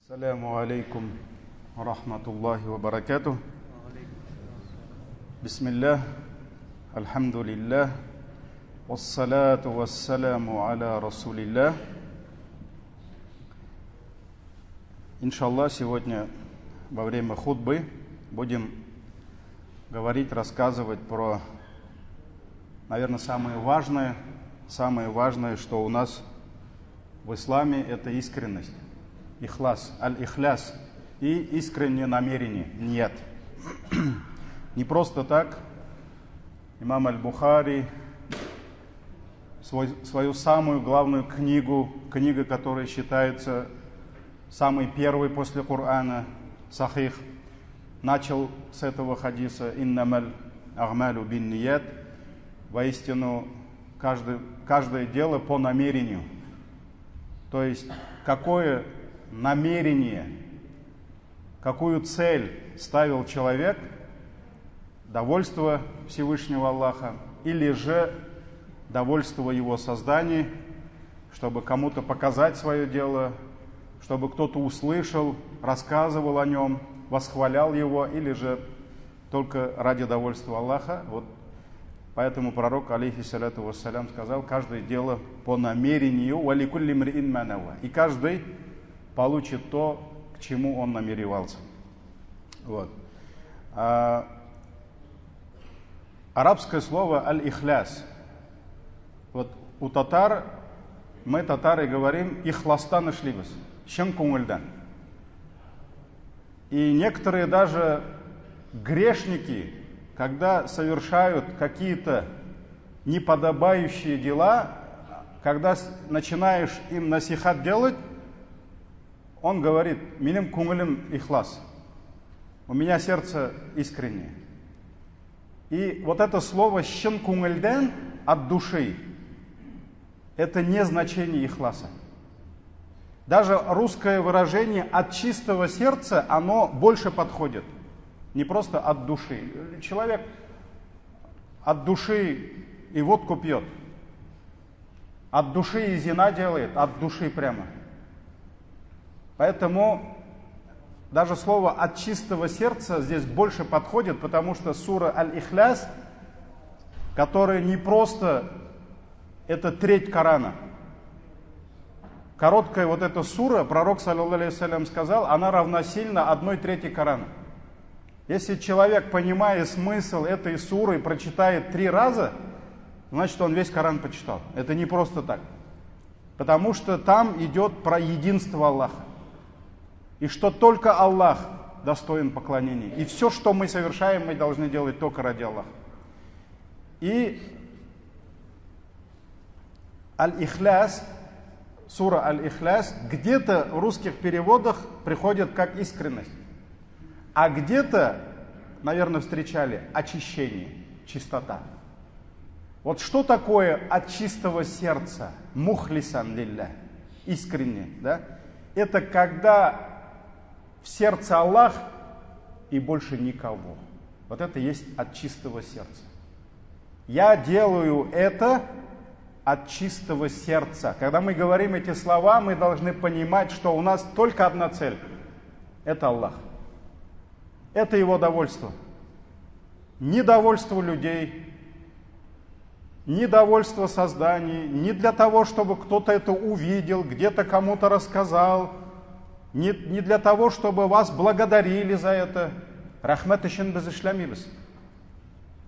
Ассаляму алейкум рахматуллахи ва баракатух. Бисмиллах, альхамдулиллах, вассалату вассаляму аля расулиллах. Иншаллах, сегодня во время хутбы будем говорить, рассказывать про, наверное, самое важное, что у нас в исламе, это искренность. Ихлас, аль-ихляс и искреннее намерение, нет. Не просто так имам аль-Бухари свою самую главную книгу, которая считается самой первой после Корана, Сахих, начал с этого хадиса: «Иннамаль агмалю бин ният», воистину каждое дело по намерению. То есть какое намерение, какую цель ставил человек, довольство Всевышнего Аллаха или же довольство Его созданий, чтобы кому-то показать свое дело, чтобы кто-то услышал, рассказывал о нем, восхвалял его, или же только ради довольства Аллаха. Вот поэтому пророк, алейхиссаляту вассалям, сказал: каждое дело по намерению, валикулли мриин ма нава, и каждый получит то, к чему он намеревался. Вот. Арабское слово аль-ихляс. Вот у татар, мы, татары, говорим ихластан ишлибас, шын көңілден. И некоторые даже грешники, когда совершают какие-то неподобающие дела, когда начинаешь им насихат делать, он говорит: «Минем кунгулем ихлас», у меня сердце искреннее. И вот это слово «шын кунгульден», от души, это не значение ихласа. Даже русское выражение «от чистого сердца», оно больше подходит. Не просто от души. Человек от души и водку пьет, от души и зина делает, от души прямо. Поэтому даже слово «от чистого сердца» здесь больше подходит, потому что сура Аль-Ихляс, которая не просто, это треть Корана. Короткая вот эта сура, пророк, саллаллаху алейхи вассалям, сказал, она равносильна 1/3 Корана. Если человек, понимая смысл этой суры, прочитает 3 раза, значит, он весь Коран почитал. Это не просто так. Потому что там идет про единство Аллаха. И что только Аллах достоин поклонения. И все, что мы совершаем, мы должны делать только ради Аллаха. И Аль-Ихляс, сура Аль-Ихляс, где-то в русских переводах приходит как искренность. А где-то, наверное, встречали очищение, чистота. Вот что такое от чистого сердца? Мухлисан лилля, искренне, да? Это когда в сердце Аллах и больше никого. Вот это есть от чистого сердца. Я делаю это от чистого сердца. Когда мы говорим эти слова, мы должны понимать, что у нас только одна цель. Это Аллах. Это Его довольство. Ни довольство людей, ни довольство созданий, не для того, чтобы кто-то это увидел, где-то кому-то рассказал, не для того, чтобы вас благодарили за это. Рахмат ишин без ишлямибис.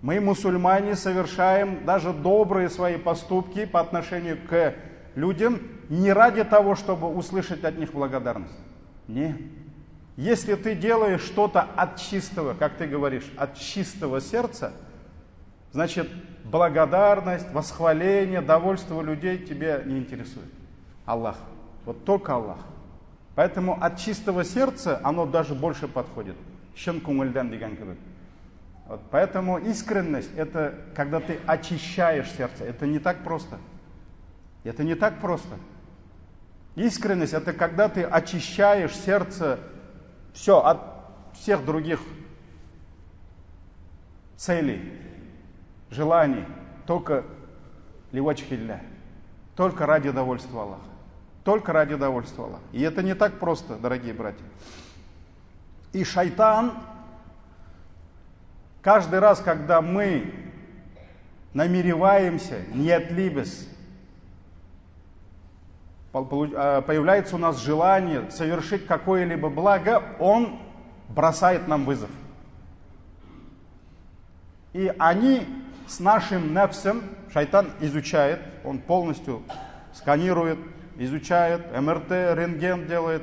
Мы, мусульмане, совершаем даже добрые свои поступки по отношению к людям не ради того, чтобы услышать от них благодарность. Нет. Если ты делаешь что-то от чистого, как ты говоришь, от чистого сердца, значит, благодарность, восхваление, довольство людей тебя не интересует. Аллах. Вот только Аллах. Поэтому от чистого сердца оно даже больше подходит. Шын көңілден деген кебек. Вот, поэтому искренность — это когда ты очищаешь сердце. Это не так просто. Это не так просто. Искренность — это когда ты очищаешь сердце все от всех других целей, желаний, только ливачхилля, только ради довольства Аллаха. только ради довольства Аллаха. И это не так просто, дорогие братья. И шайтан, каждый раз, когда мы намереваемся, нет либес, появляется у нас желание совершить какое-либо благо, он бросает нам вызов. И они с нашим нефсом, шайтан изучает, он полностью сканирует, изучает, МРТ, рентген делает,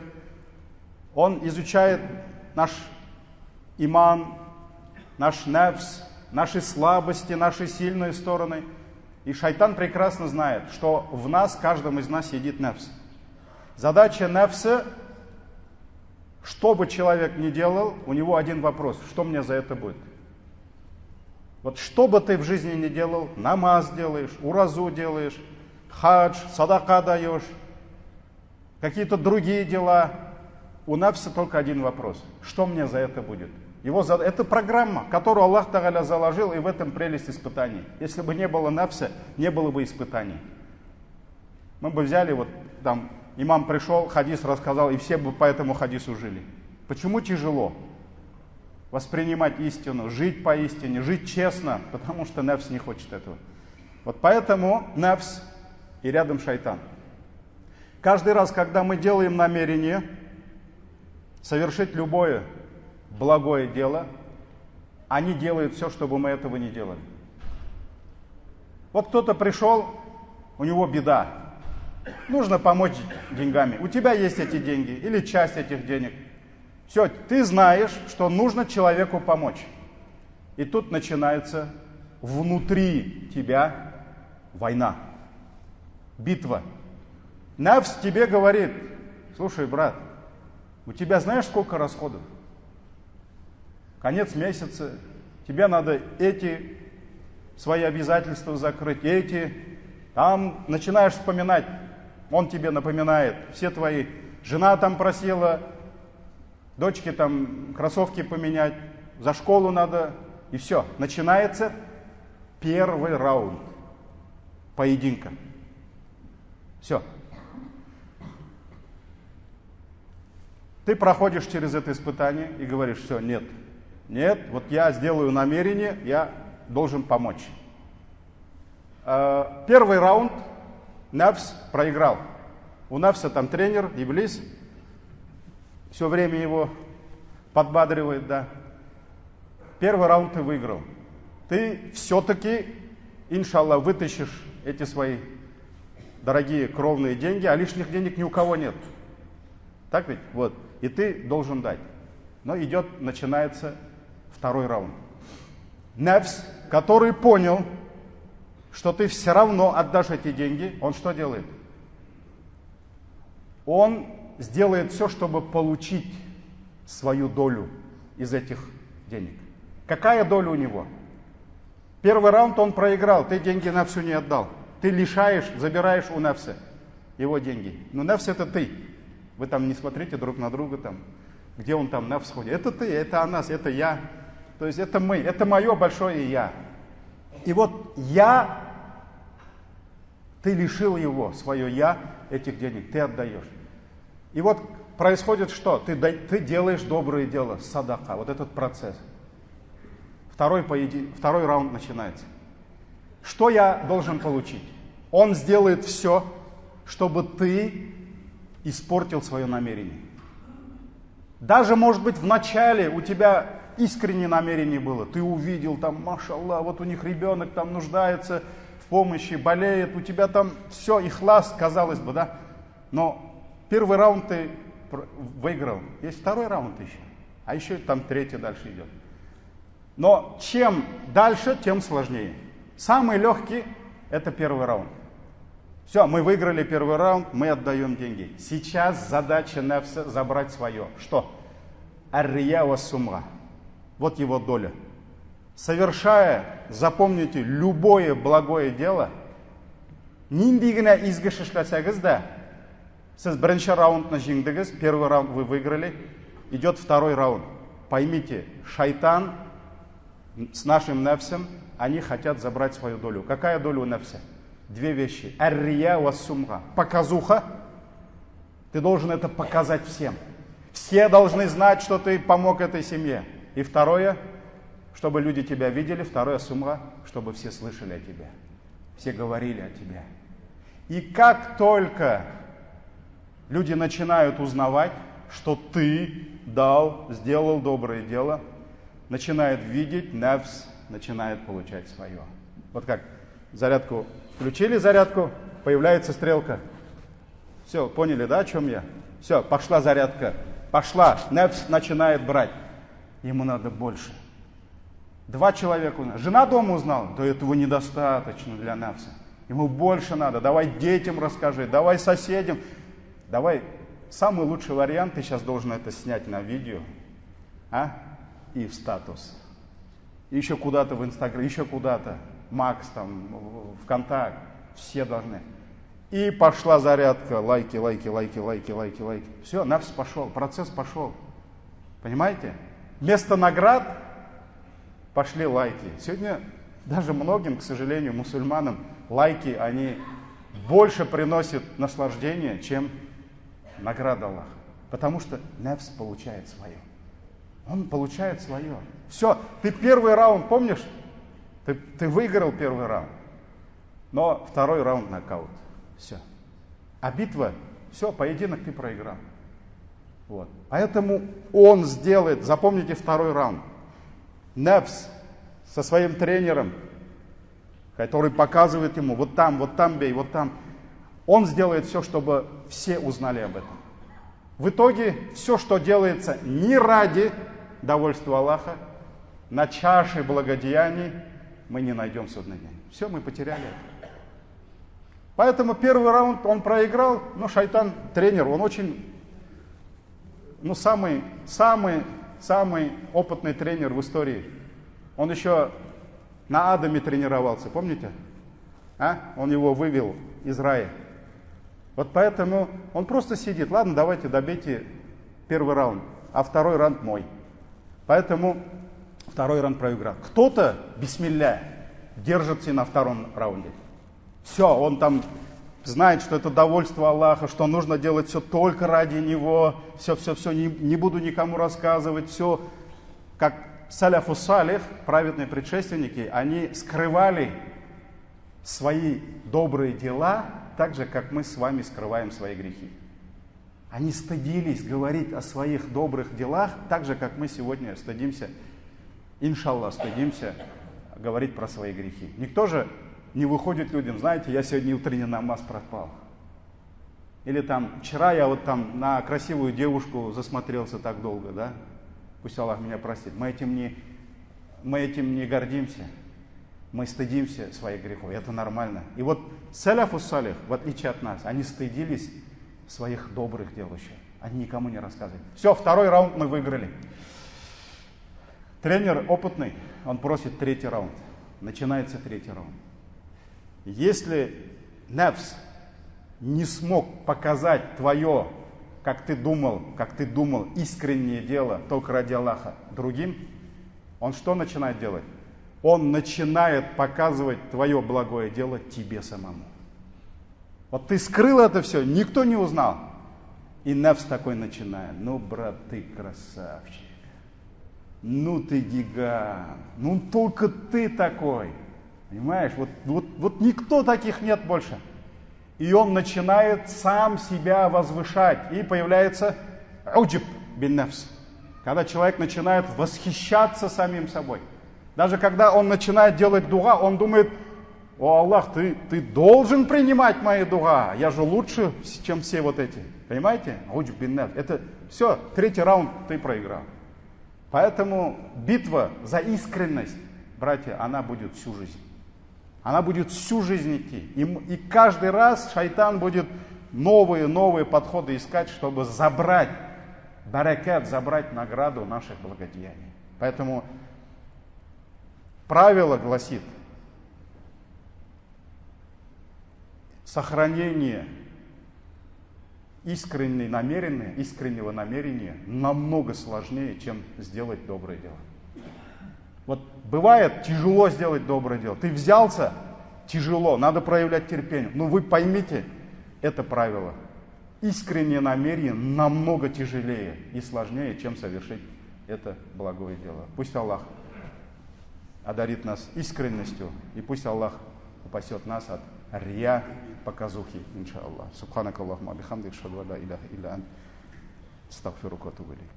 он изучает наш иман, наш нефс, наши слабости, наши сильные стороны. И шайтан прекрасно знает, что в нас, каждом из нас сидит нефс. Задача нефса, что бы человек ни делал, у него один вопрос: что мне за это будет? Вот что бы ты в жизни ни делал, намаз делаешь, уразу делаешь, хадж, садака даешь, какие-то другие дела, у нефса только один вопрос: что мне за это будет? Это программа, которую Аллах Тааля заложил, и в этом прелесть испытаний. Если бы не было нефса, не было бы испытаний. Мы бы взяли, вот там имам пришел, хадис рассказал, и все бы по этому хадису жили. Почему тяжело воспринимать истину, жить по истине, жить честно? Потому что нефс не хочет этого. Вот поэтому нефс и рядом шайтан. Каждый раз, когда мы делаем намерение совершить любое благое дело, они делают все, чтобы мы этого не делали. Вот кто-то пришел, у него беда, нужно помочь деньгами. У тебя есть эти деньги или часть этих денег. Все, ты знаешь, что нужно человеку помочь. И тут начинается внутри тебя война, битва. Нефс тебе говорит: слушай, брат, у тебя знаешь сколько расходов? Конец месяца, тебе надо эти свои обязательства закрыть, эти. Там начинаешь вспоминать, он тебе напоминает, все твои. Жена там просила, дочке там кроссовки поменять, за школу надо. И все, начинается первый раунд поединка. Все. Ты проходишь через это испытание и говоришь: все, нет, вот я сделаю намерение, я должен помочь. Первый раунд нефс проиграл. У нефса там тренер, Иблис, все время его подбадривает, да. Первый раунд ты выиграл. Ты все-таки, иншаллах, вытащишь эти свои дорогие кровные деньги, а лишних денег ни у кого нет. Так ведь? Вот. И ты должен дать. Но начинается второй раунд. Нефс, который понял, что ты все равно отдашь эти деньги, он что делает? Он сделает все, чтобы получить свою долю из этих денег. Какая доля у него? Первый раунд он проиграл, ты деньги нефсу не отдал. Ты лишаешь, забираешь у нефса его деньги. Но нефс это ты. Вы там не смотрите друг на друга, там, где он там нефс ходит. Это ты, это о нас, это я. То есть это мы, это мое большое я. И вот ты лишил его, свое я, этих денег, ты отдаешь. И вот происходит что? Ты делаешь доброе дело, садака, вот этот процесс. Второй раунд начинается. Что я должен получить? Он сделает все, чтобы ты испортил свое намерение. Даже, может быть, в начале у тебя искреннее намерение было. Ты увидел там, машаллах, вот у них ребенок там нуждается в помощи, болеет, у тебя там все, ихлас, казалось бы, да? Но первый раунд ты выиграл. Есть второй раунд еще. А еще там третий дальше идет. Но чем дальше, тем сложнее. Самый легкий – это первый раунд. Все, мы выиграли первый раунд, мы отдаем деньги. Сейчас задача нефса забрать свое. Что? Ар-рия ва сумга. Вот его доля. Совершая, запомните, любое благое дело, нинди генә изге эш эшләсәгез дә, сез беренче раундны җиңдегез, первый раунд вы выиграли, идет второй раунд. Поймите, шайтан с нашим нефсом, они хотят забрать свою долю. Какая доля у нефса? Две вещи. Ар-рия ва сумга. Показуха Ты должен это показать всем. Все должны знать, что ты помог этой семье. И второе, чтобы люди тебя видели. Второе, сумма, чтобы все слышали о тебе. Все говорили о тебе. И как только люди начинают узнавать, что ты сделал доброе дело, начинает видеть, нафс начинает получать свое. Вот как зарядку, включили зарядку, появляется стрелка. Все, поняли, да, о чем я? Все, пошла зарядка, пошла, нафс начинает брать. Ему надо больше. 2 человека узнали. Жена дома узнала, да этого недостаточно для нафса. Ему больше надо, давай детям расскажи, давай соседям. Давай, самый лучший вариант, ты сейчас должен это снять на видео, и в статус. И еще куда-то в Инстаграм, еще куда-то, Макс, там, ВКонтакте, все должны. И пошла зарядка, лайки. Все, нафс пошел, процесс пошел. Понимаете? Вместо наград пошли лайки. Сегодня даже многим, к сожалению, мусульманам, лайки, они больше приносят наслаждения, чем награда Аллаха. Потому что нафс получает свое. Он получает свое. Все, ты первый раунд, помнишь? Ты выиграл первый раунд. Но второй раунд нокаут. Все. А битва, все, поединок ты проиграл. Вот. Поэтому он сделает, запомните второй раунд. Нафс со своим тренером, который показывает ему, вот там бей, вот там. Он сделает все, чтобы все узнали об этом. В итоге все, что делается не ради довольства Аллаха, на чаше благодеяний мы не найдем судный день. Все, мы потеряли это. Поэтому первый раунд он проиграл, но шайтан, тренер, он очень, самый опытный тренер в истории. Он еще на Адаме тренировался, помните? Он его вывел из рая. Вот поэтому он просто сидит. Ладно, давайте добейте первый раунд, а второй раунд мой. Поэтому второй раунд проиграл. Кто-то, бисмилля, держится на втором раунде. Все, он там знает, что это довольство Аллаха, что нужно делать все только ради Него. Все, не буду никому рассказывать. Все, как саляфу салих, праведные предшественники, они скрывали свои добрые дела, так же, как мы с вами скрываем свои грехи. Они стыдились говорить о своих добрых делах, так же, как мы сегодня стыдимся, иншаллах, стыдимся говорить про свои грехи. Никто же не выходит людям, знаете, я сегодня утренний намаз проспал. Или там, вчера я вот там на красивую девушку засмотрелся так долго, да? Пусть Аллах меня простит. Мы этим не гордимся. Мы стыдимся своих грехов, это нормально. И вот саляфу салих, в отличие от нас, они стыдились своих добрых дел еще. Они никому не рассказывали. Все, второй раунд мы выиграли. Тренер опытный, он просит третий раунд. Начинается третий раунд. Если нафс не смог показать твое, как ты думал, искреннее дело только ради Аллаха другим, он что начинает делать? Он начинает показывать твое благое дело тебе самому. Вот ты скрыл это все, никто не узнал. И нафс такой начинает. Ну, брат, ты красавчик. Ну, ты гигант. Ну, только ты такой. Понимаешь, вот никто таких нет больше. И он начинает сам себя возвышать. И появляется уджиб бин нафс. Когда человек начинает восхищаться самим собой. Даже когда он начинает делать дуа, он думает: о Аллах, ты должен принимать мои дуа. Я же лучше, чем все вот эти. Понимаете? Уджиб бин нафс. Это все, третий раунд ты проиграл. Поэтому битва за искренность, братья, она будет всю жизнь. Она будет всю жизнь идти. И каждый раз шайтан будет новые подходы искать, чтобы забрать баракат, забрать награду наших благодеяний. Поэтому правило гласит: сохранение искреннего намерения намного сложнее, чем сделать доброе дело. Вот бывает тяжело сделать доброе дело. Ты взялся, тяжело, надо проявлять терпение. Но вы поймите это правило. искреннее намерение намного тяжелее и сложнее, чем совершить это благое дело. Пусть Аллах одарит нас искренностью, и пусть Аллах упасет нас от рия, показухи, иншаллах. Субханак Аллахума бихамдик, шаду ла иляха илля ант, астагфирука ва атубу илейк.